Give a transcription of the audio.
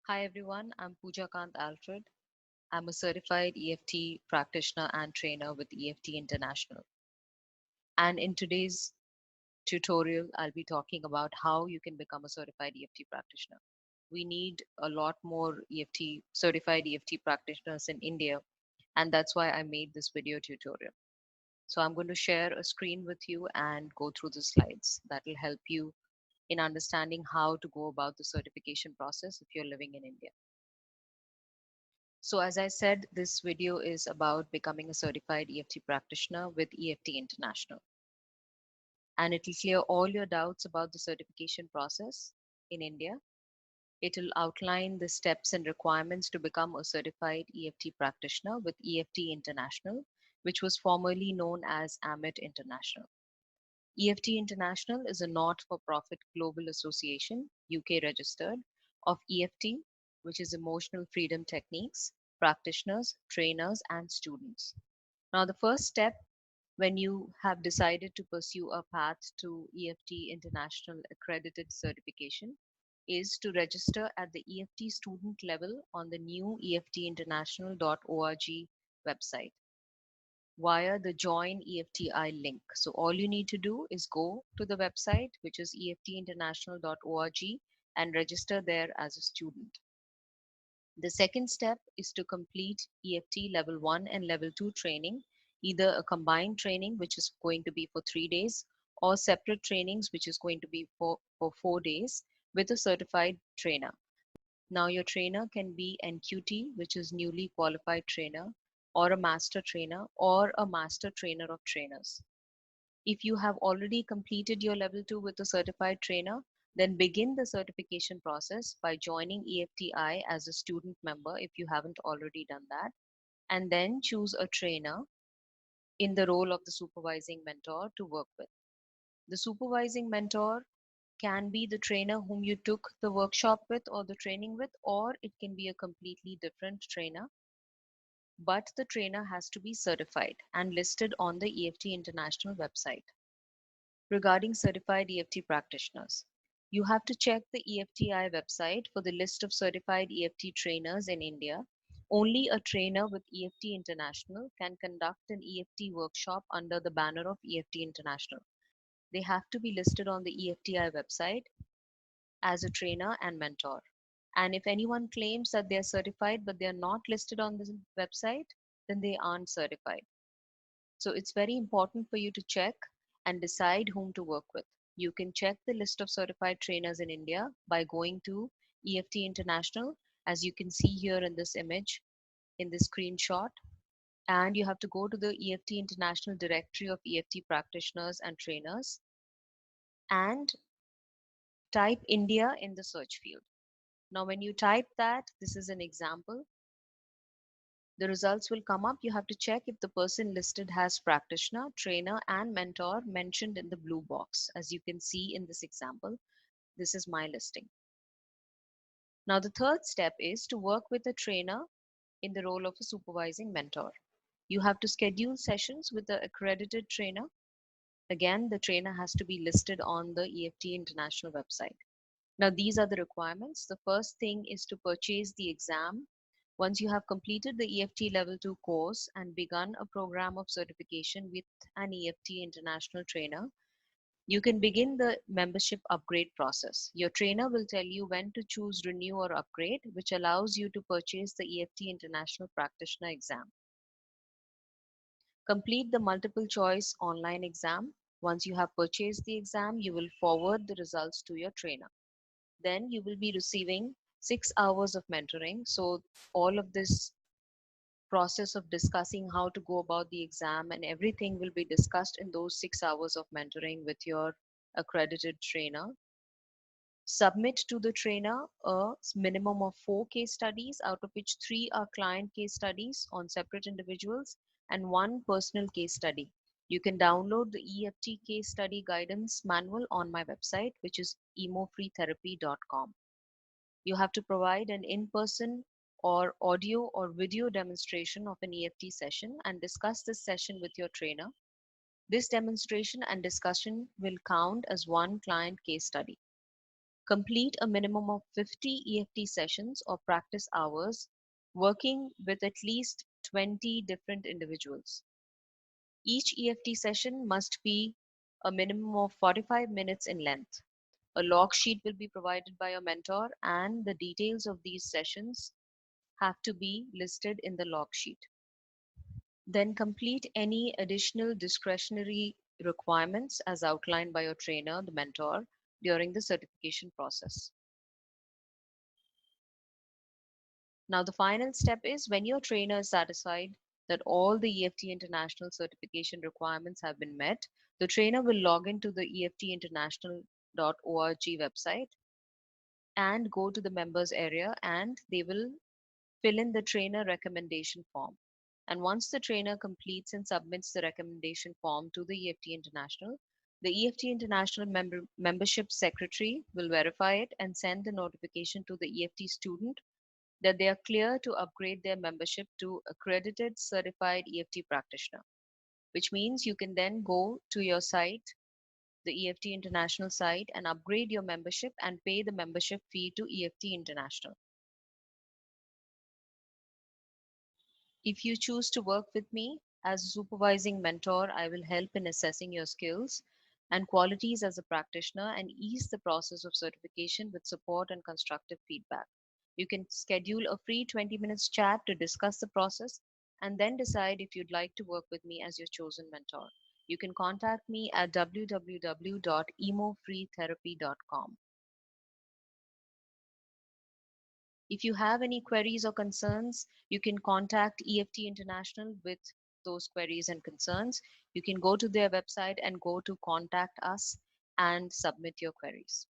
Hi everyone, I'm Pooja Kant Alfred. I'm a certified EFT practitioner and trainer with EFT International. And in today's tutorial, I'll be talking about how you can become a certified EFT practitioner. We need a lot more certified EFT practitioners in India, and that's why I made this video tutorial. So I'm going to share a screen with you and go through the slides that will help you in understanding how to go about the certification process if you're living in India. So as I said, this video is about becoming a certified EFT practitioner with EFT International. And it will clear all your doubts about the certification process in India. It will outline the steps and requirements to become a certified EFT practitioner with EFT International, which was formerly known as AMIT International. EFT International is a not-for-profit global association, UK registered, of EFT, which is emotional freedom techniques, practitioners, trainers, and students. Now, the first step when you have decided to pursue a path to EFT International accredited certification is to register at the EFT student level on the new eftinternational.org website via the Join EFTI link. So all you need to do is go to the website, which is eftinternational.org, and register there as a student. The second step is to complete EFT level 1 and level 2 training, either a combined training, which is going to be for 3 days, or separate trainings, which is going to be for 4 days with a certified trainer. Now, your trainer can be NQT, which is newly qualified trainer, or a master trainer, or a master trainer of trainers. If you have already completed your level 2 with a certified trainer, then begin the certification process by joining EFTI as a student member if you haven't already done that, and then choose a trainer in the role of the supervising mentor to work with. The supervising mentor can be the trainer whom you took the workshop with or the training with, or it can be a completely different trainer. But the trainer has to be certified and listed on the EFT International website. Regarding certified EFT practitioners, you have to check the EFTI website for the list of certified EFT trainers in India. Only a trainer with EFT International can conduct an EFT workshop under the banner of EFT International. They have to be listed on the EFTI website as a trainer and mentor. And if anyone claims that they are certified but they are not listed on the website, then they aren't certified. So it's very important for you to check and decide whom to work with. You can check the list of certified trainers in India by going to EFT International, as you can see here in this image, in this screenshot. And you have to go to the EFT International directory of EFT practitioners and trainers and type India in the search field. Now, when you type that, this is an example. The results will come up. You have to check if the person listed has practitioner, trainer, and mentor mentioned in the blue box. As you can see in this example, this is my listing. Now, the third step is to work with a trainer in the role of a supervising mentor. You have to schedule sessions with the accredited trainer. Again, the trainer has to be listed on the EFT International website. Now, these are the requirements. The first thing is to purchase the exam. Once you have completed the EFT Level 2 course and begun a program of certification with an EFT International trainer, you can begin the membership upgrade process. Your trainer will tell you when to choose renew or upgrade, which allows you to purchase the EFT International Practitioner exam. Complete the multiple choice online exam. Once you have purchased the exam, you will forward the results to your trainer. Then you will be receiving 6 hours of mentoring. So all of this process of discussing how to go about the exam and everything will be discussed in those 6 hours of mentoring with your accredited trainer. Submit to the trainer a minimum of 4 case studies, out of which 3 are client case studies on separate individuals and 1 personal case study. You can download the EFT case study guidance manual on my website, which is emofreetherapy.com. You have to provide an in-person or audio or video demonstration of an EFT session and discuss this session with your trainer. This demonstration and discussion will count as 1 client case study. Complete a minimum of 50 EFT sessions or practice hours working with at least 20 different individuals. Each EFT session must be a minimum of 45 minutes in length. A log sheet will be provided by your mentor, and the details of these sessions have to be listed in the log sheet. Then complete any additional discretionary requirements as outlined by your trainer, the mentor, during the certification process. Now, the final step is when your trainer is satisfied that all the EFT International certification requirements have been met, the trainer will log into the eftinternational.org website and go to the members area, and they will fill in the trainer recommendation form. And once the trainer completes and submits the recommendation form to the EFT International, the EFT International membership secretary will verify it and send the notification to the EFT student that they are clear to upgrade their membership to accredited certified EFT practitioner, which means you can then go to your site, the EFT International site, and upgrade your membership and pay the membership fee to EFT International. If you choose to work with me as a supervising mentor, I will help in assessing your skills and qualities as a practitioner and ease the process of certification with support and constructive feedback. You can schedule a free 20 minutes chat to discuss the process and then decide if you'd like to work with me as your chosen mentor. You can contact me at www.emofreetherapy.com. If you have any queries or concerns, you can contact EFT International with those queries and concerns. You can go to their website and go to contact us and submit your queries.